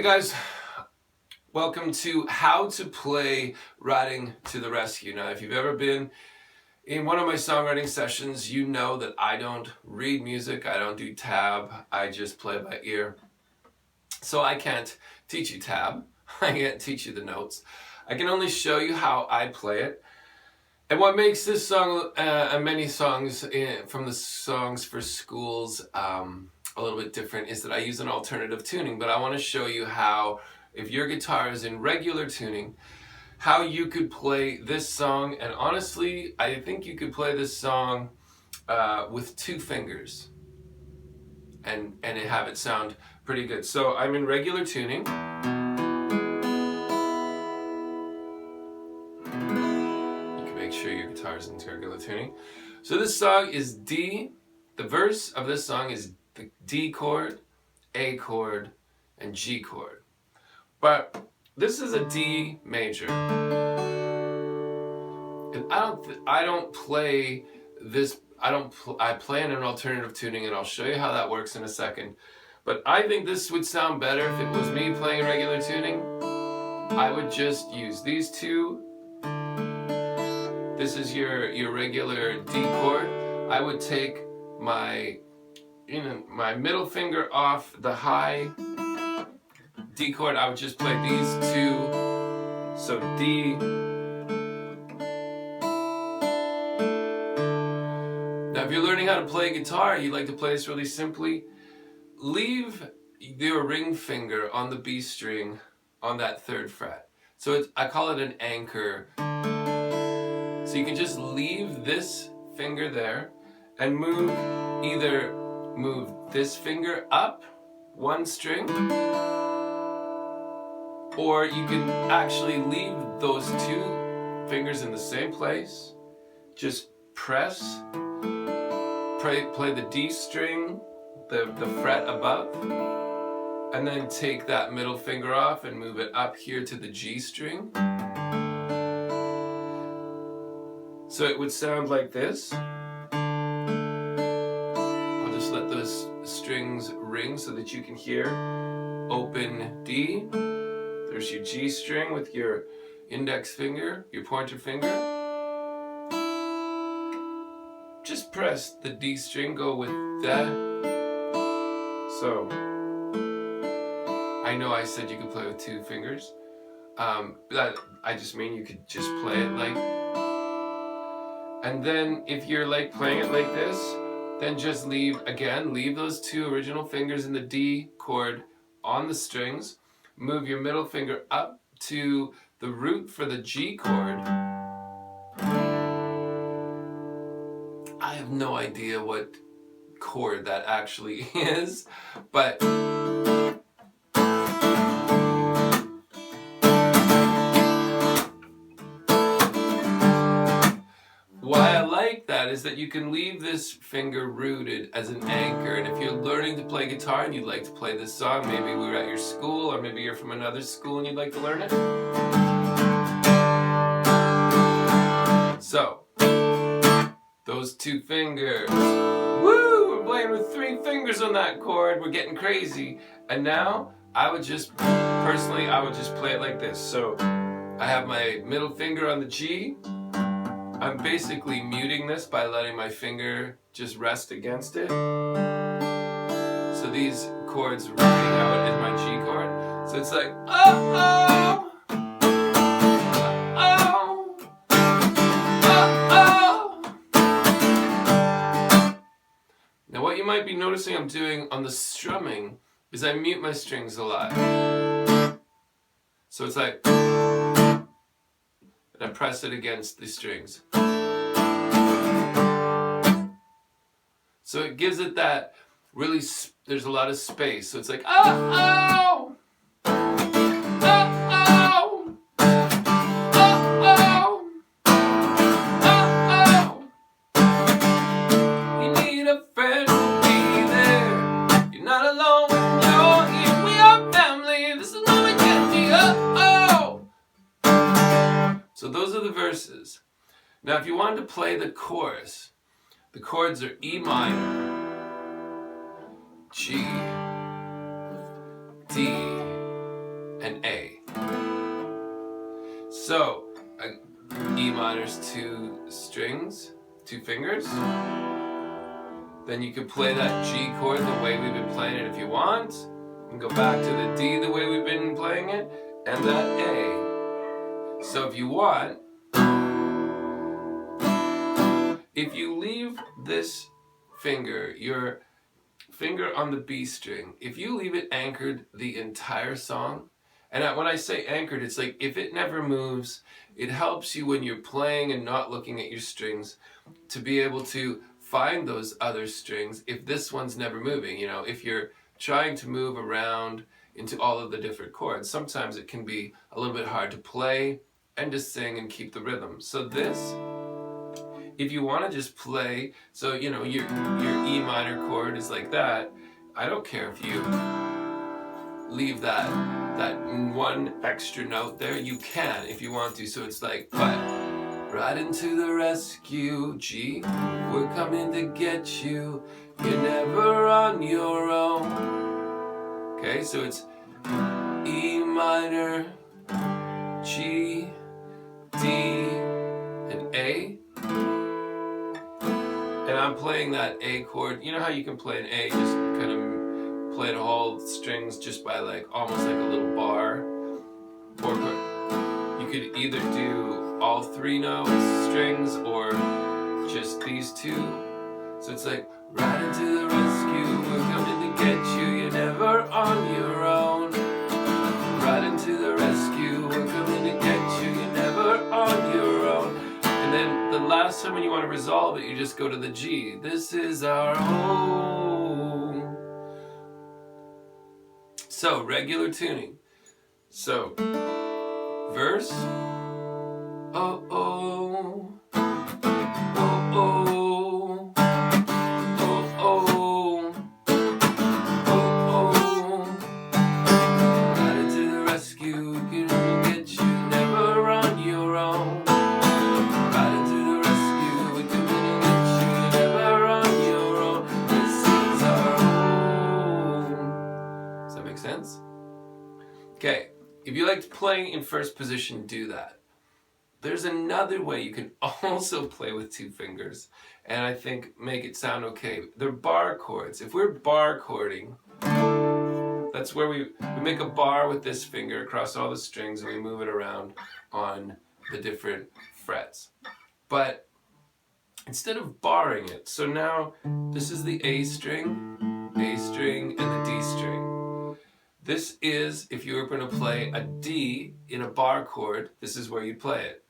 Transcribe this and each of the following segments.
guys, welcome to How to Play Writing to the Rescue. Now, if you've ever been in one of my songwriting sessions, you know that I don't read music, I don't do tab, I just play by ear. So I can't teach you tab, I can't teach you the notes. I can only show you how I play it. And what makes this song and many songs from the songs for schools a little bit different is that I use an alternative tuning, but I want to show you how, if your guitar is in regular tuning, how you could play this song. And honestly, I think you could play this song with 2 fingers and have it sound pretty good. So I'm in regular tuning. You can make sure your guitar is in regular tuning. So this song is D. The verse of this song is the D chord, A chord, and G chord. But this is a D major. And I don't play this, I play in an alternative tuning, and I'll show you how that works in a second. But I think this would sound better if it was me playing regular tuning. I would just use these 2. This is your regular D chord. I would take my middle finger off the high D chord. I would just play these 2. So D. Now if you're learning how to play guitar, you like to play this really simply, leave your ring finger on the B string on that 3rd fret. So I call it an anchor. So you can just leave this finger there and either move this finger up 1 string, or you can actually leave those 2 fingers in the same place. Just press, play the D string, the fret above, and then take that middle finger off and move it up here to the G string. So it would sound like this. I'll just let those strings ring so that you can hear. Open D. There's your G string with your index finger, your pointer finger. Just press the D string, go with that. So, I know I said you could play with 2 fingers. But I just mean you could just play it like. And then if you're like playing it like this, then just leave those 2 original fingers in the D chord on the strings. Move your middle finger up to the root for the G chord. I have no idea what chord that actually is, but why I like that is that you can leave this finger rooted as an anchor. And if you're learning to play guitar and you'd like to play this song, maybe we were at your school, or maybe you're from another school and you'd like to learn it. So, those 2 fingers. Woo! We're playing with 3 fingers on that chord. We're getting crazy. And now, I would just play it like this. So, I have my middle finger on the G. I'm basically muting this by letting my finger just rest against it. So these chords ring out in my G chord. So it's like, oh, oh, oh, oh, oh. Now what you might be noticing I'm doing on the strumming is I mute my strings a lot. So it's like, and I press it against the strings. So it gives it that really, there's a lot of space. So it's like, oh, oh, oh, oh, oh, oh. You need a friend to be there. You're not alone when you're here. We are family. This is what we can be. Oh, oh. So those are the verses. Now if you wanted to play the chorus, the chords are E minor, G, D, 2 fingers. Then you can play that G chord the way we've been playing it if you want. And go back to the D the way we've been playing it. And that A. So if you want, if you leave this finger, your finger on the B string, if you leave it anchored the entire song, and when I say anchored, it's like if it never moves, it helps you when you're playing and not looking at your strings to be able to find those other strings if this one's never moving. You know, if you're trying to move around into all of the different chords, sometimes it can be a little bit hard to play and to sing and keep the rhythm. So this, if you want to just play, so you know your E minor chord is like that, I don't care if you leave that one extra note there, you can if you want to. So it's like, but riding to the rescue, G, we're coming to get you, you're never on your own. Okay, so it's E minor, G, D, and A. And I'm playing that A chord. You know how you can play an A, just kind of play the whole strings just by like almost like a little bar. Or you could either do all 3 notes, strings, or just these 2. So it's like, riding to the rescue, we're coming to get you, you're never on your own. Riding to the rescue, we're coming to get you, you're never on your own. And then the last time when you want to resolve it, you just go to the G. This is our home. So, regular tuning. So, verse. Oh, oh. Oh, oh. Oh, oh. Oh, oh. Riding to the rescue, we can get you, never on your own. Sense? Okay, if you liked playing in first position, do that. There's another way you can also play with 2 fingers, and I think make it sound okay. They're bar chords. If we're bar chording, that's where we make a bar with this finger across all the strings and we move it around on the different frets. But instead of barring it, so now this is the A string, and the D string. This is, if you were going to play a D in a bar chord, this is where you play it.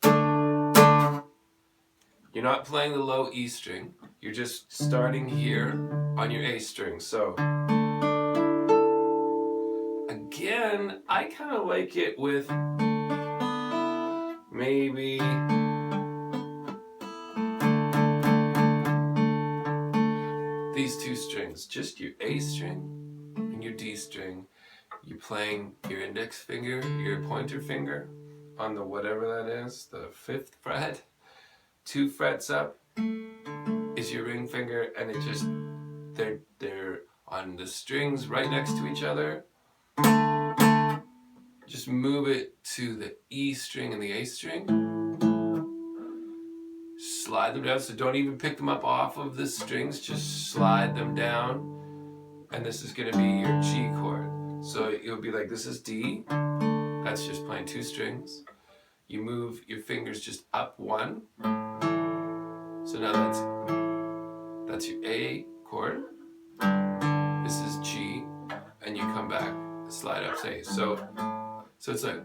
You're not playing the low E string, you're just starting here on your A string. So, again, I kind of like it with maybe these 2 strings, just your A string and your D string. You're playing your index finger, your pointer finger on the whatever that is, the 5th fret. 2 frets up is your ring finger, and it just, they're on the strings right next to each other. Just move it to the E string and the A string. Slide them down, so don't even pick them up off of the strings, just slide them down. And this is going to be your G chord. So it'll be like, this is D, that's just playing 2 strings. You move your fingers just up 1. So now that's your A chord. This is G, and you come back, slide up to A. So it's like,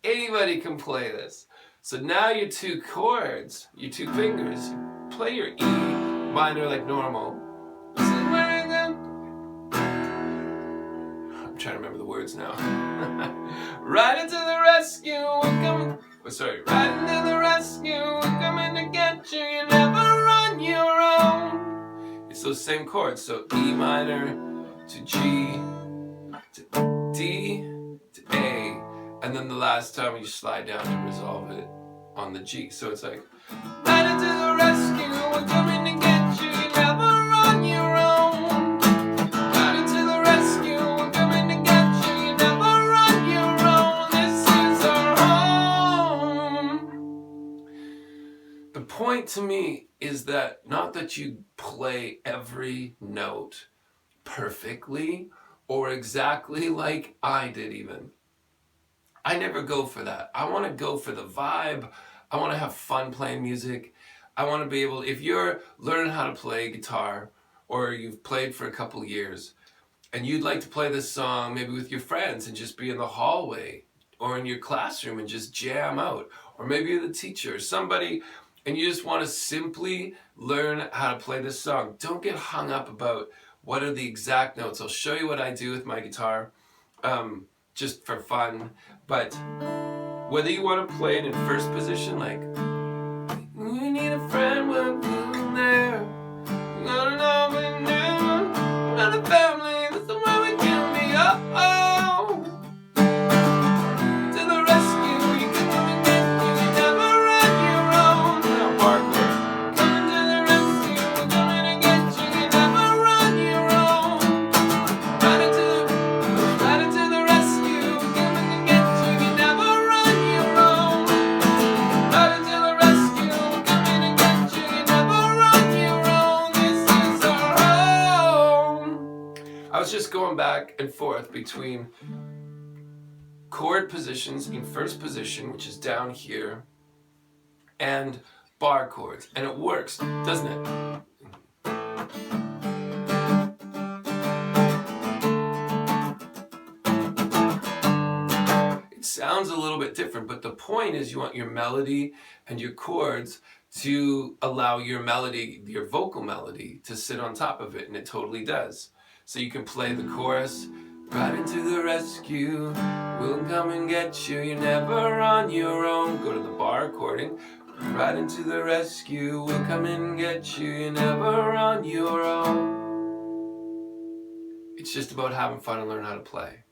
anybody can play this. So now your 2 chords, your 2 fingers, play your E minor like normal. This is where I'm trying to remember the words now. Riding to the rescue, we're coming. Riding to the rescue, we're coming to get you. You're never on your own. It's those same chords. So E minor to G to D to A. And then the last time you slide down to resolve it on the G. So it's like, riding to the rescue, we're coming to get you, you're never on your own. Riding to the rescue, we're coming to get you, you're never on your own. This is our home. The point to me is that not that you play every note perfectly or exactly like I did even. I never go for that. I want to go for the vibe. I want to have fun playing music. I want to be able, if you're learning how to play guitar or you've played for a couple years and you'd like to play this song maybe with your friends and just be in the hallway or in your classroom and just jam out, or maybe you're the teacher or somebody and you just want to simply learn how to play this song, don't get hung up about what are the exact notes. I'll show you what I do with my guitar. Just for fun, but whether you want to play it in first position, like you need a friend when you're there, you gotta know we never not a family, that's the way we can be. Oh, to the rescue, you can come and get you, you never on your own. Now bar chord, coming to the rescue, we're coming to get you, you never on your own. Riding to the rescue, we're coming to get you, you never on your own. Riding to the rescue, we're coming to get you, you never on your own. This is our home. I was just going back and forth between chord positions in first position, which is down here, and bar chords, and it works, doesn't it? It sounds a little bit different, but the point is you want your melody and your chords to allow your melody, your vocal melody, to sit on top of it, and it totally does. So you can play the chorus, riding to the rescue, we'll come and get you, you're never on your own. Go to the bar chording, riding to the rescue, we'll come and get you, you're never on your own. It's just about having fun and learn how to play.